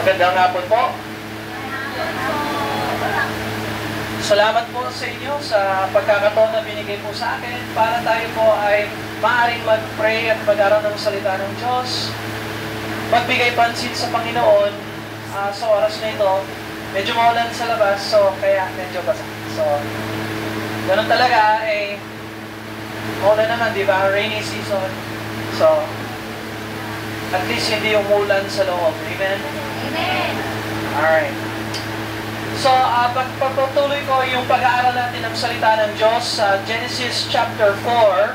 Magandang hapon po. Salamat po sa inyo sa pagkakataon na binigay po sa akin para tayo po ay maaaring mag-pray at mag-aral ng salita ng Diyos, magbigay pansin sa Panginoon sa oras na ito. Medyo maulan sa labas, so kaya medyo basa. So, ganun talaga, maulan naman, di ba? Rainy season. So, at least hindi yung umulan sa loob. Amen? Amen. Alright. So, pagpatuloy ko yung pag-aaral natin ng salita ng Diyos sa Genesis chapter 4.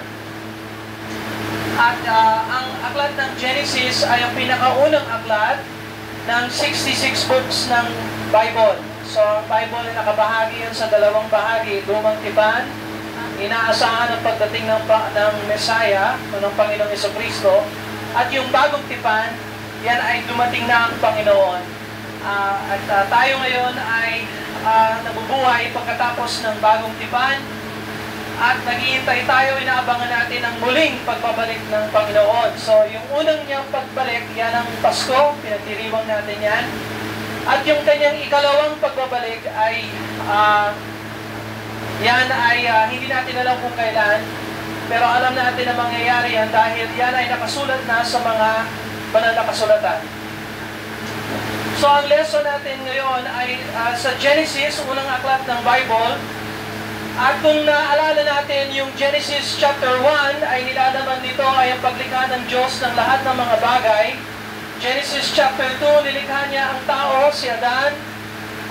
At ang aklat ng Genesis ay ang pinakaunang aklat ng 66 books ng Bible. So, ang Bible ay nakabahagi yun sa dalawang bahagi. Lumang Tipan, inaasahan ang pagdating ng Messiah o ng Panginoong Jesucristo. At yung Bagong Tipan, yan ay dumating na ang Panginoon. Tayo ngayon ay nabubuhay pagkatapos ng Bagong Tipan at naghihintay tayo, inaabangan natin ang muling pagbabalik ng Panginoon. So, yung unang niyang pagbalik, yan ang Pasko, pinagdiriwang natin yan. At yung kanyang ikalawang pagbabalik ay hindi natin alam kung kailan, pero alam natin na mangyayari yan dahil yan ay nakasulat na sa mga banal na kasulatan. So, ang lesson natin ngayon ay sa Genesis, unang aklat ng Bible. At kung naalala natin, yung Genesis chapter 1 ay nilalaman nito ay ang paglikha ng Diyos ng lahat ng mga bagay. Genesis chapter 2, nilikha niya ang tao, si Adan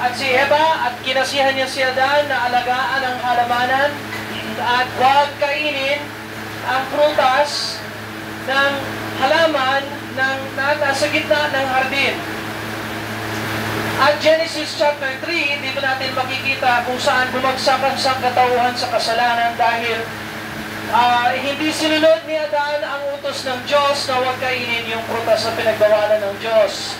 at si Eva, at kinasihan niya si Adan na alagaan ang halamanan at huwag kainin ang prutas ng halaman na nasa gitna ng hardin. At Genesis chapter 3, dito natin makikita kung saan bumagsak ang sangkatauhan sa kasalanan dahil hindi sinunod ni Adan ang utos ng Diyos na huwag kainin yung prutas na pinagbawalan ng Diyos.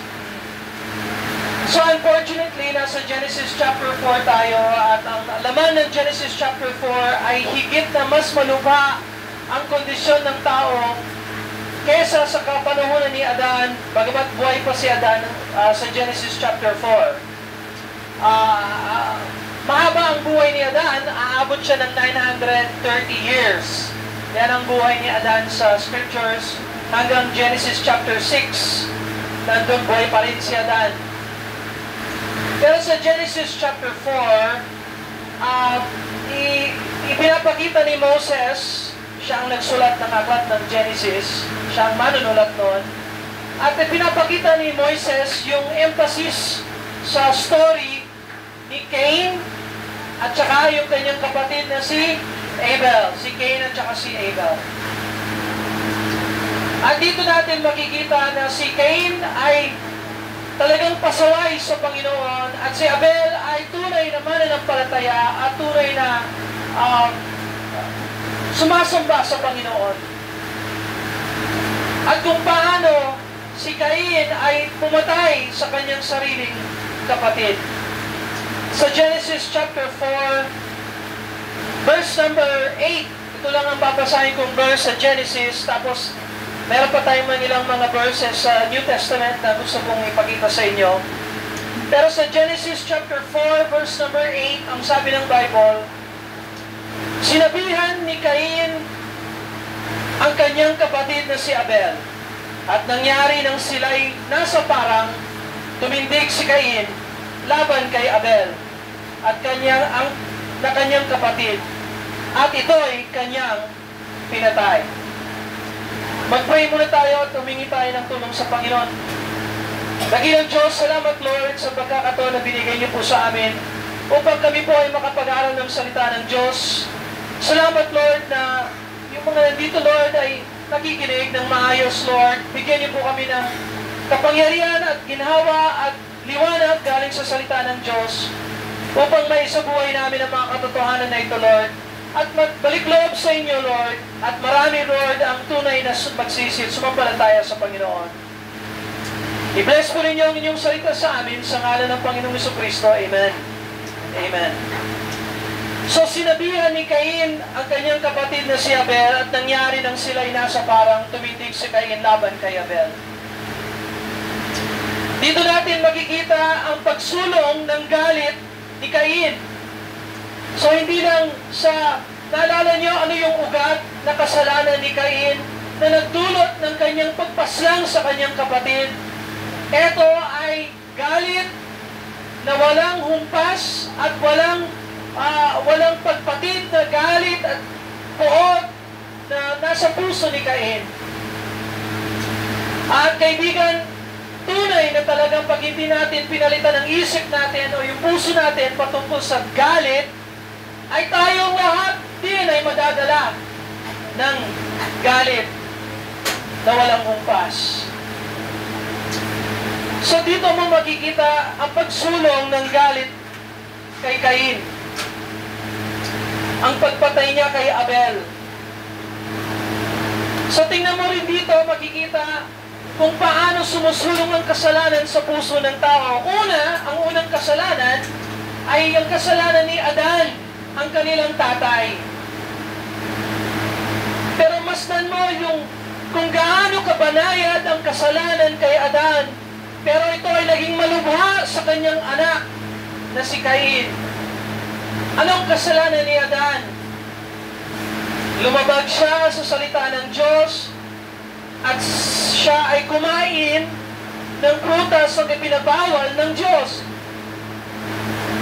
So unfortunately, nasa Genesis chapter 4 tayo at ang laman ng Genesis chapter 4 ay higit na mas malubha ang kondisyon ng tao kesa sa kapanahunan ni Adan, bagamat buhay pa si Adan sa Genesis chapter 4. Mahaba ang buhay ni Adan, aabot siya ng 930 years. Yan ang buhay ni Adan sa scriptures hanggang Genesis chapter 6. Nandun buhay pa rin si Adan. Pero sa Genesis chapter 4, ipinapakita ni Moses, siya ang nagsulat ng aklat ng Genesis, siya ang manunulat noon. At pinapakita ni Moises yung emphasis sa story ni Cain at saka yung kanyang kapatid na si Abel. Si Cain at saka si Abel. At dito natin makikita na si Cain ay talagang pasaway sa Panginoon at si Abel ay tunay na mananampalataya at tunay na sumasamba sa Panginoon. At kung paano si Cain ay pumatay sa kanyang sariling kapatid. Sa Genesis chapter 4, verse number 8, ito lang ang babasahin kong verse sa Genesis, tapos meron pa tayong ilang mga verses sa New Testament na gusto kong ipakita sa inyo. Pero sa Genesis chapter 4, verse number 8, ang sabi ng Bible, sinabihan ni Cain ang kanyang kapatid na si Abel. At nangyari nang sila'y nasa parang, tumindig si Cain laban kay Abel at kanyang kapatid. At ito'y kanyang pinatay. Mag-pray muna tayo at humingi tayo ng tulong sa Panginoon. Dakilang Diyos, salamat Lord sa pagkakataon na binigay niyo po sa amin upang kami po ay makapag-aral ng salita ng Diyos. Salamat Lord na yung mga nandito Lord ay nakikinig ng maayos Lord. Bigyan niyo po kami ng kapangyarihan at ginhawa at liwanag galing sa salita ng Diyos upang maisabuhay namin ang mga katotohanan na ito Lord. At magbalik loob sa inyo Lord at marami Lord ang tunay na magsisit, sumampalataya sa Panginoon. I-bless po ninyo ang inyong salita sa amin sa ngalan ng Panginoong Jesucristo. Amen. Amen. So sinabihan ni Cain ang kanyang kapatid na si Abel at nangyari nang sila'y nasa parang tumindig si Cain laban kay Abel. Dito natin makikita ang pagsulong ng galit ni Cain. So hindi lang sa, naalala nyo ano yung ugat na kasalanan ni Cain na nagdulot ng kanyang pagpaslang sa kanyang kapatid. Ito ay galit na walang humpas at walang pagpatid na galit at puot na nasa puso ni Cain. At kaibigan, tunay na talagang pag hindi natin pinalitan ang isip natin o yung puso natin patungkol sa galit, ay tayong lahat din ay madadala ng galit na walang humpas. So dito mo makikita ang pagsulong ng galit kay Cain. Ang pagpatay niya kay Abel. So tingnan mo rin dito, makikita kung paano sumusulong ang kasalanan sa puso ng tao. Ang unang kasalanan ay ang kasalanan ni Adan, ang kanilang tatay. Pero masdan mo yung kung gaano kabanayad ang kasalanan kay Adan, pero ito ay naging malubha sa kanyang anak na si Cain. Anong kasalanan ni Adan? Lumabag siya sa salita ng Diyos at siya ay kumain ng prutas na pinabawal ng Diyos.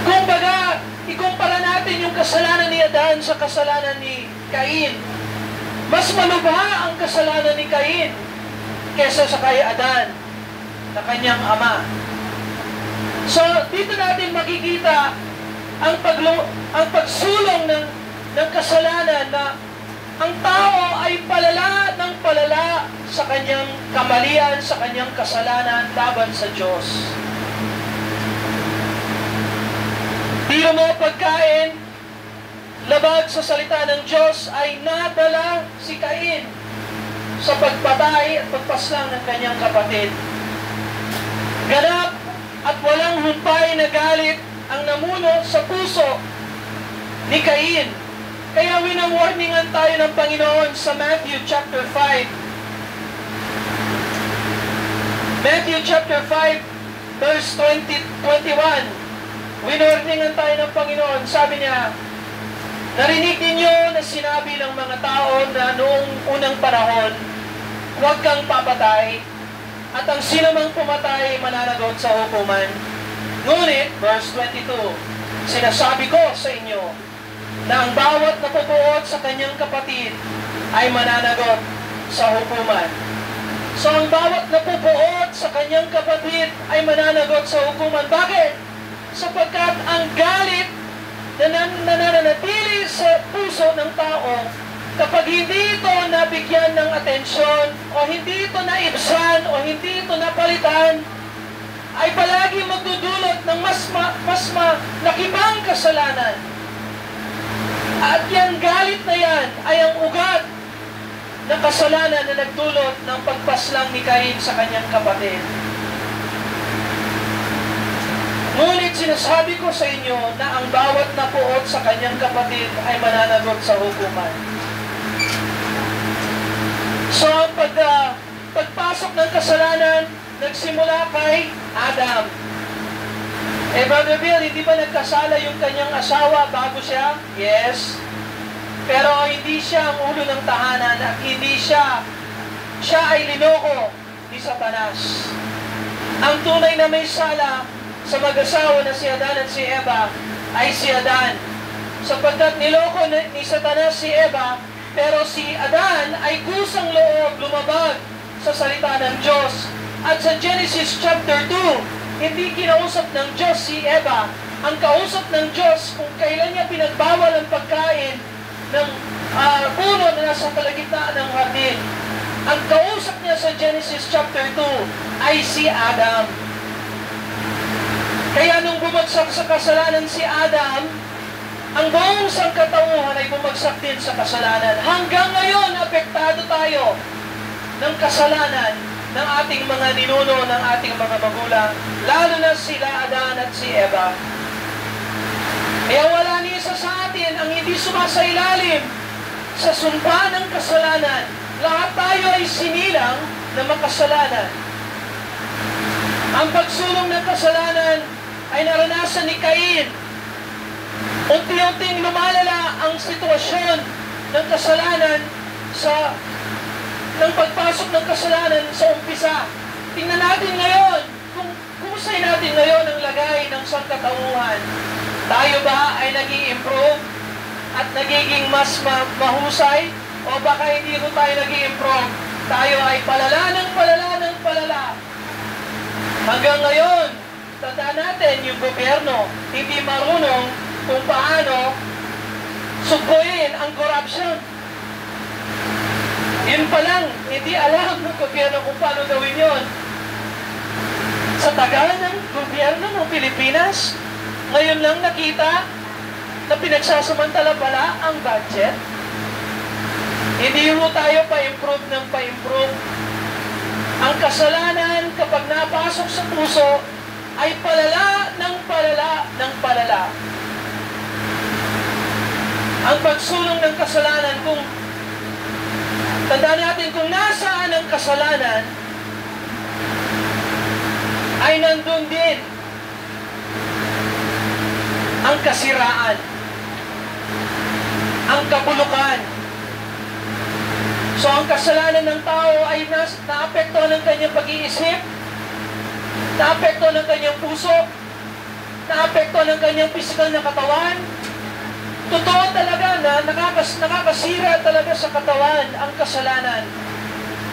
Kumbaga, ikumpara natin yung kasalanan ni Adan sa kasalanan ni Cain. Mas malubha ang kasalanan ni Cain kesa sa kay Adan na kanyang ama. So, dito natin makikita ang pagsulong ng kasalanan na ang tao ay palala ng palala sa kanyang kamalian, sa kanyang kasalanan laban sa Diyos. Tiro mo pagkain, labag sa salita ng Diyos ay nadala si Cain sa pagpatay at pagpaslang ng kanyang kapatid. Ganap at walang humpay na galit ang namuno sa puso ni Cain. Kaya winawarningan tayo ng Panginoon sa Matthew chapter 5. Matthew chapter 5, verse 21. Winawarningan tayo ng Panginoon. Sabi niya, narinig ninyo na sinabi ng mga tao na noong unang panahon, huwag kang papatay, at ang sino mang pumatay mananagot sa hukuman. Ngunit, verse 22, sinasabi ko sa inyo, na ang bawat napupuot sa kanyang kapatid ay mananagot sa hukuman. So, ang bawat napupuot sa kanyang kapatid ay mananagot sa hukuman. Bakit? Sapagkat ang galit na nananatili sa puso ng tao, kapag hindi ito nabigyan ng atensyon, o hindi ito naibsan, o hindi ito napalitan, ay palagi magdudulot ng mas nakibang kasalanan. At yan, galit na yan, ay ang ugat ng kasalanan na nagdulot ng pagpaslang ni Cain sa kanyang kapatid. Ngunit sinasabi ko sa inyo na ang bawat napuot sa kanyang kapatid ay mananagot sa hukuman. So, pagpasok ng kasalanan, nagsimula kay Adam. Brother Bill, hindi ba nagkasala yung kanyang asawa bago siya? Yes. Pero hindi siya ang ulo ng tahanan at hindi siya ay linoko ni Satanas. Ang tunay na may sala sa mag-asawa na si Adan at si Eva ay si Adan. Sapagkat niloko ni Satanas si Eva, pero si Adan ay kusang loob lumabag sa salita ng Diyos. At sa Genesis chapter 2, hindi kinausap ng Diyos si Eva. Ang kausap ng Diyos kung kailan niya pinagbawal ang pagkain ng puno na nasa kalagitnaan ng hardin. Ang kausap niya sa Genesis chapter 2 ay si Adam. Kaya nung bumagsak sa kasalanan si Adam, ang buong sangkatauhan ay bumagsak din sa kasalanan. Hanggang ngayon, apektado tayo ng kasalanan ng ating mga ninuno, ng ating mga magulang, lalo na sila Adan at si Eva. Kaya wala ni isa sa atin ang hindi sumasailalim sa sumpa ng kasalanan. Lahat tayo ay sinilang na makasalanan. Ang pagsulong ng kasalanan ay naranasan ni Cain. Unti-unting lumalala ang sitwasyon ng kasalanan ng pagpasok ng kasalanan sa umpisa. Tingnan natin ngayon, kumusay natin ngayon ang lagay ng sangkatauhan. Tayo ba ay nag-i-improve at nagiging mas mahusay? O baka hindi ko tayo nag-i-improve? Tayo ay palala ng palala. Hanggang ngayon, tandaan natin yung gobyerno, hindi marunong kung paano sugpuin ang corruption. Yun pa lang, hindi alam ng gobyerno kung paano gawin yun. Sa tagal ng gobyerno ng Pilipinas, ngayon lang nakita na pinagsasamantala pala ang budget. Hindi mo tayo pa-improve ng pa-improve. Ang kasalanan kapag napasok sa puso ay palala ng palala. Ang pagsulong ng kasalanan, kung tandaan natin kung nasaan ang kasalanan, ay nandun din ang kasiraan, ang kabulukan. So ang kasalanan ng tao ay naapektuhan ng kanyang pag-iisip, naapektuhan ng kanyang puso, naapektuhan ng kanyang pisikal na katawan. Totoo talaga na nakakasira talaga sa katawan ang kasalanan.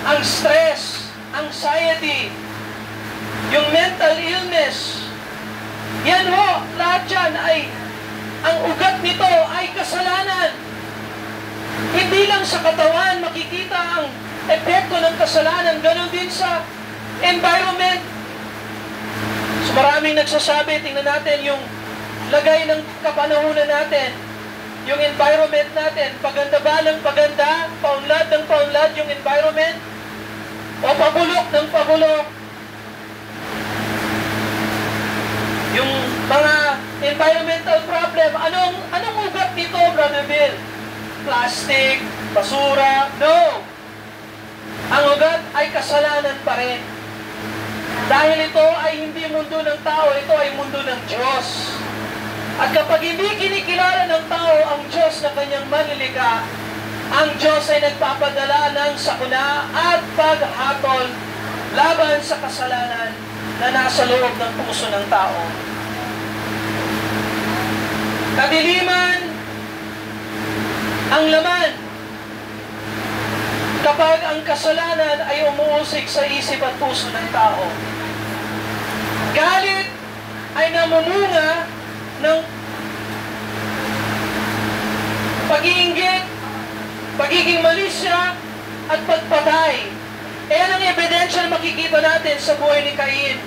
Ang stress, anxiety, yung mental illness, yan ho, lahat yan ay, ang ugat nito ay kasalanan. Hindi lang sa katawan makikita ang epekto ng kasalanan, ganoon din sa environment. So maraming nagsasabi, tingnan natin yung lagay ng kapanahunan natin, yung environment natin, paganda ba ng paganda, paunlad ng paunlad yung environment, o pabulok ng pabulok. Yung mga environmental problem, anong ugat nito, Brother Bill? Plastic, basura? No! Ang ugat ay kasalanan pa rin. Dahil ito ay hindi mundo ng tao, ito ay mundo ng Diyos. At kapag hindi kinikilala ng tao ang Diyos na kanyang manlilikha, ang Diyos ay nagpapadala ng sakuna at paghatol laban sa kasalanan na nasa loob ng puso ng tao. Kadiliman ang laman kapag ang kasalanan ay umuusig sa isip at puso ng tao. Galit ay namumunga ng pag-iinggit, pagiging malisya, at pagpatay. Ayan ang ebidensya na makikita natin sa buhay ni Cain.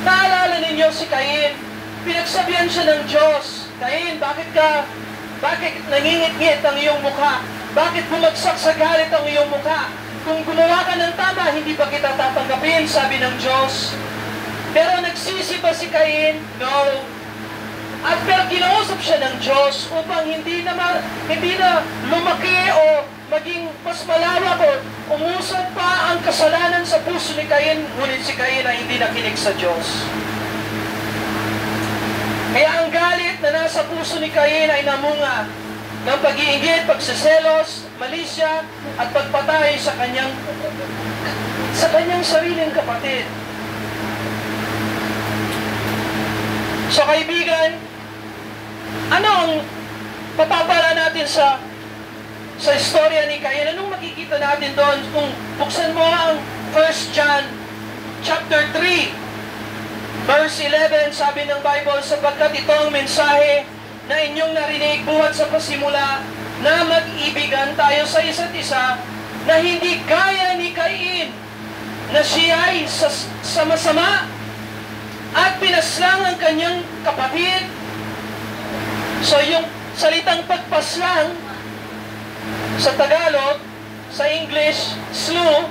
Naalala ninyo si Cain, pinagsabihan siya ng Diyos, Cain, bakit nangingit-ngit ang iyong mukha? Bakit bumagsak sa galit ang iyong mukha? Kung gumawa ka ng tama, hindi ba kita tatanggapin? Sabi ng Diyos. Pero nagsisi ba si Cain? No. At pero kinausap siya ng Diyos upang hindi na lumaki o maging mas malawak o umusad pa ang kasalanan sa puso ni Cain, ngunit si Cain ay hindi nakinig sa Diyos. Kaya ang galit na nasa puso ni Cain ay namunga ng pag-iinggit, pagseselos, malisya, at pagpatay sa kanyang sariling kapatid. So kaibigan, ano ang papabala natin sa istorya ni Cain? Anong makikita natin doon? Kung buksan mo ang 1 John chapter 3, verse 11, sabi ng Bible, sapagkat ito ang mensahe na inyong narinig buhat sa pasimula, na mag-ibigan tayo sa isa't isa, na hindi gaya ni Cain, na siya ay sama-sama at pinaslang ang kanyang kapatid. So yung salitang pagpaslang sa Tagalog, sa English, slew,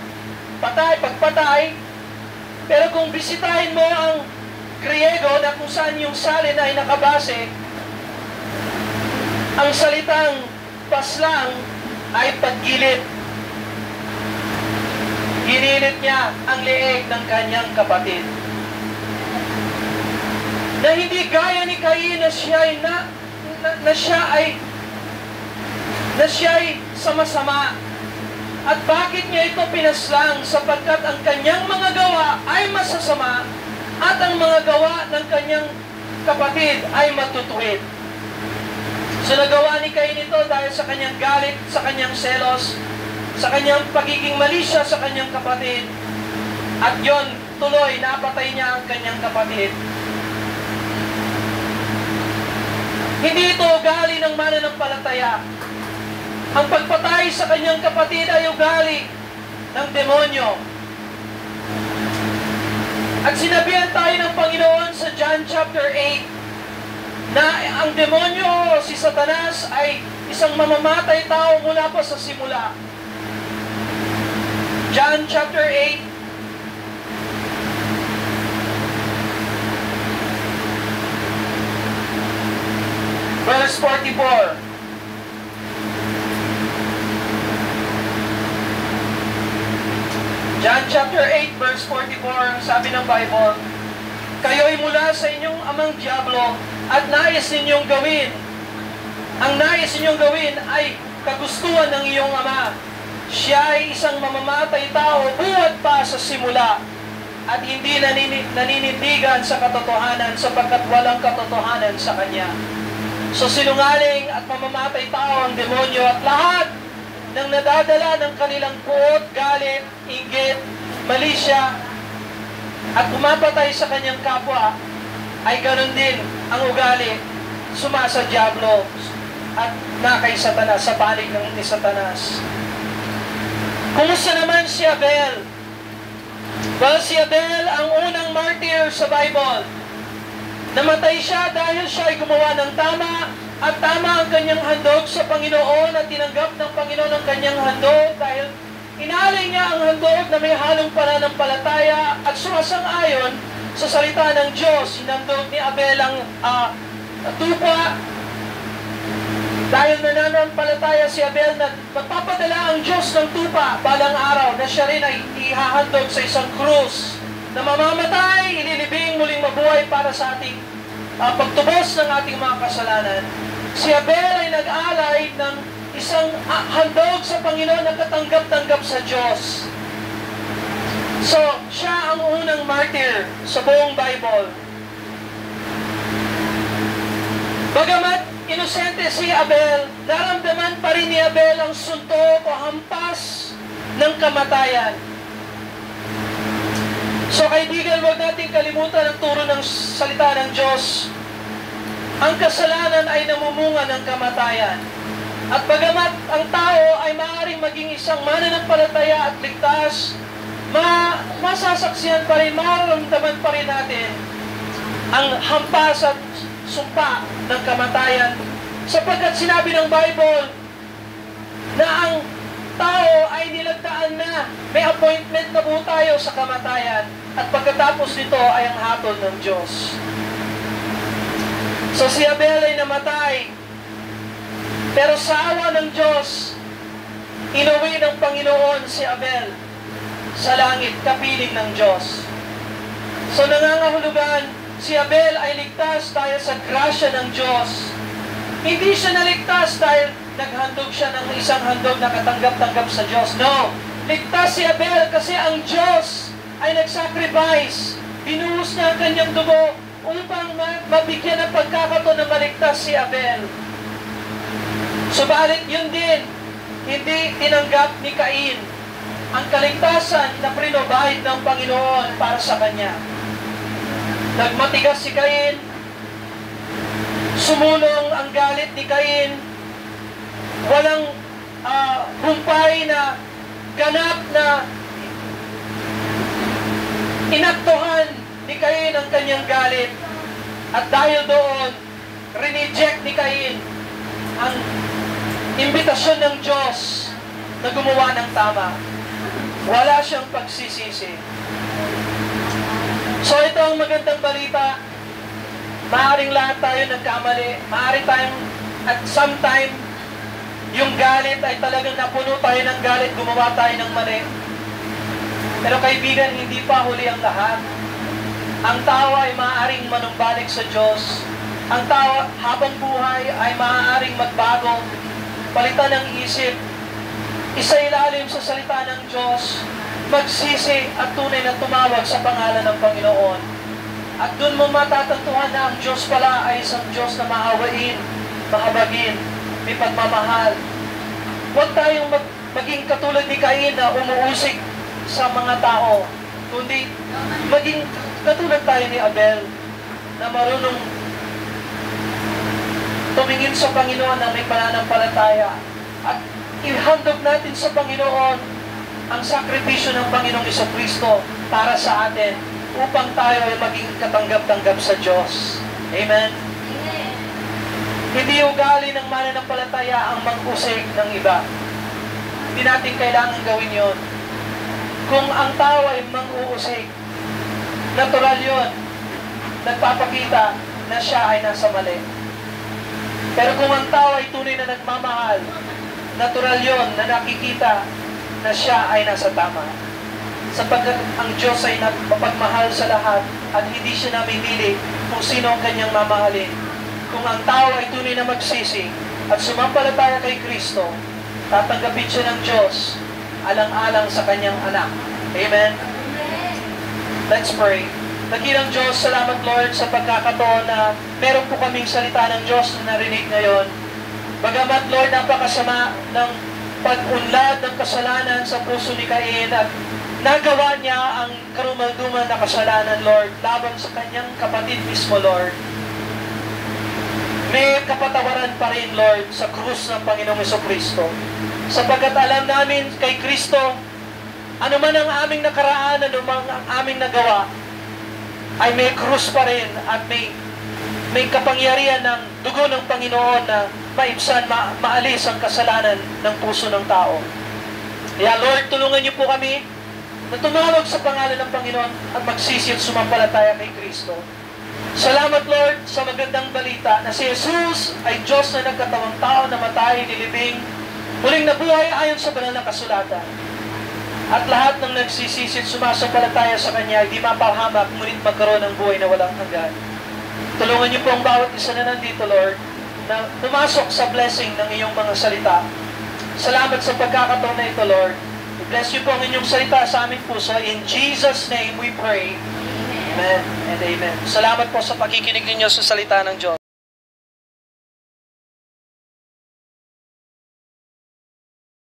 patay, pagpatay. Pero kung bisitahin mo ang Griego na kung saan yung salin ay nakabase, ang salitang paslang ay paggilit. Ginilit niya ang leeg ng kanyang kapatid. na hindi gaya ni Cain na siya ay sama-sama. At bakit niya ito pinaslang? Sapagkat ang kanyang mga gawa ay masasama at ang mga gawa ng kanyang kapatid ay matutuwid. So nagawa ni Cain ito dahil sa kanyang galit, sa kanyang selos, sa kanyang pagiging malisya sa kanyang kapatid. At yon tuloy, napatay niya ang kanyang kapatid. Hindi ito ugali ng mananampalataya. Ang pagpatay sa kanyang kapatid ay ugali ng demonyo. At sinabihan tayo ng Panginoon sa John chapter 8 na ang demonyo, si Satanas, ay isang mamamatay tao mula pa sa simula. John chapter 8, verse 44. John chapter 8, verse 44, sabi ng Bible, kayo'y mula sa inyong amang Diablo at nais ninyong gawin. Ang nais ninyong gawin ay kagustuhan ng iyong ama. Siya ay isang mamamatay tao buhat pa sa simula at hindi naninindigan sa katotohanan sapagkat walang katotohanan sa kanya. So sinungaling at mamamatay tao ang demonyo at lahat ng nadadala ng kanilang puot, galit, inggit, malisya, at pumapatay sa kanyang kapwa, ay ganun din ang ugali, sumasa Diablo at nakay Satanas, sa panig ni Satanas. Kumusta naman si Abel? Well, si Abel ang unang martyr sa Bible. Namatay siya dahil siya ay gumawa ng tama, at tama ang kanyang handog sa Panginoon at tinanggap ng Panginoon ang kanyang handog dahil inalay niya ang handog na may halong pananampalataya at sumasang-ayon sa salita ng Diyos. Hinandog ni Abel ang tupa dahil nananampalataya si Abel na magpapadala ang Diyos ng tupa balang araw na siya rin ay ihahandog sa isang krus na mamamatay, ililibing, muling mabuhay para sa ating pagtubos ng ating mga kasalanan. Si Abel ay nag-alay ng isang handog sa Panginoon na katanggap-tanggap sa Diyos. So, siya ang unang martyr sa buong Bible. Bagamat inosente si Abel, naramdaman pa rin ni Abel ang suntok o hampas ng kamatayan. So kaibigan, huwag natin kalimutan ang turo ng salita ng Diyos. Ang kasalanan ay namumunga ng kamatayan. At bagamat ang tao ay maaaring maging isang mananampalataya at ligtas, masasaksihan pa rin, mararamdaman pa rin natin ang hampas at sumpa ng kamatayan. Sapagkat sinabi ng Bible na ang tao ay nilagdaan na, may appointment na po tayo sa kamatayan. At pagkatapos nito ay ang hatol ng Diyos. So si Abel ay namatay. Pero sa awa ng Diyos, inuwi ng Panginoon si Abel sa langit, kapiling ng Diyos. So nangangahulugan, si Abel ay ligtas dahil sa grasya ng Diyos. Hindi siya naligtas dahil naghandog siya ng isang handog na katanggap-tanggap sa Diyos. No! Ligtas si Abel kasi ang Diyos ay nag-sacrifice. Binuhos niya ang kanyang dugo upang mabigyan ng pagkakataon na maligtas si Abel. Subalit yun din, hindi tinanggap ni Cain ang kaligtasan na prinobahid ng Panginoon para sa kanya. Nagmatigas si Cain, sumulong ang galit ni Cain, walang humpay na ganap na inaktuhan ni Cain ang kanyang galit. At dahil doon, rineject ni Cain ang imbitasyon ng Diyos na gumawa ng tama. Wala siyang pagsisisi. So ito ang magandang balita. Maaaring lahat tayo nagkamali. Maaaring tayong at sometime yung galit ay talagang napuno tayo ng galit, gumawa tayo ng mali. Pero kaibigan, hindi pa huli ang lahat. Ang tao ay maaaring manumbalik sa Diyos. Ang tao habang buhay ay maaaring magbago, palitan ng isip, isailalim sa salita ng Diyos, magsisi at tunay na tumawag sa pangalan ng Panginoon. At doon mo matatantuhan na ang Diyos pala ay isang Diyos na maawain, mahabagin, may pagmamahal. Huwag tayong maging katulad ni Cain na umuusig sa mga tao, kundi maging katulad tayo ni Abel na marunong tumingin sa Panginoon na may pananampalataya at ihandog natin sa Panginoon ang sakripisyo ng Panginoong Jesucristo para sa atin upang tayo ay maging katanggap-tanggap sa Diyos. Amen? Amen. Hindi ugali ng mananampalataya ang mag-usig ng iba. Hindi natin kailangan gawin yon. Kung ang tao ay mang-uusig, natural yon. Nagpapakita na siya ay nasa mali. Pero kung ang tao ay tunay na nagmamahal, natural yon na nakikita na siya ay nasa tama. Sapagkat ang Diyos ay napapagmahal sa lahat at hindi siya namimili kung sino ang kanyang mamahalin. Kung ang tao ay tunay na magsisi at sumampalataya kay Kristo, tatanggapin siya ng Diyos alang-alang sa kanyang anak. Amen? Let's pray. Dakilang Diyos, salamat Lord sa pagkakataon na meron po kaming salita ng Diyos na narinig ngayon. Bagamat Lord, napakasama ng pag-unlad ng kasalanan sa puso ni Cain at nagawa niya ang karumalduman na kasalanan, Lord, laban sa kanyang kapatid mismo, Lord. May kapatawaran pa rin, Lord, sa krus ng Panginoong Jesucristo. Sapagkat alam namin kay Kristo, ano man ang aming nakaraan, ano man ang aming nagawa, ay may krus pa rin at may kapangyarihan ng dugo ng Panginoon na maibsan, maalis ang kasalanan ng puso ng tao. Kaya Lord, tulungan niyo po kami na tumawag sa pangalan ng Panginoon at magsisi at sumampalataya kay Kristo. Salamat Lord sa magandang balita na si Jesus ay Diyos na nagkatawang tao na matay, nilibing, muling nabuhay ayon sa banal na kasulatan. At lahat ng nagsisisi at sumasampalataya sa Kanya ay di mapahamak, ngunit magkaroon ng buhay na walang hanggan. Tulungan niyo po ang bawat isa na nandito, Lord, na pumasok sa blessing ng iyong mga salita. Salamat sa pagkakataon na ito, Lord. I-bless niyo po ang inyong salita sa aming puso. In Jesus' name we pray. Amen and amen. Salamat po sa pakikinig ninyo sa salita ng Diyos.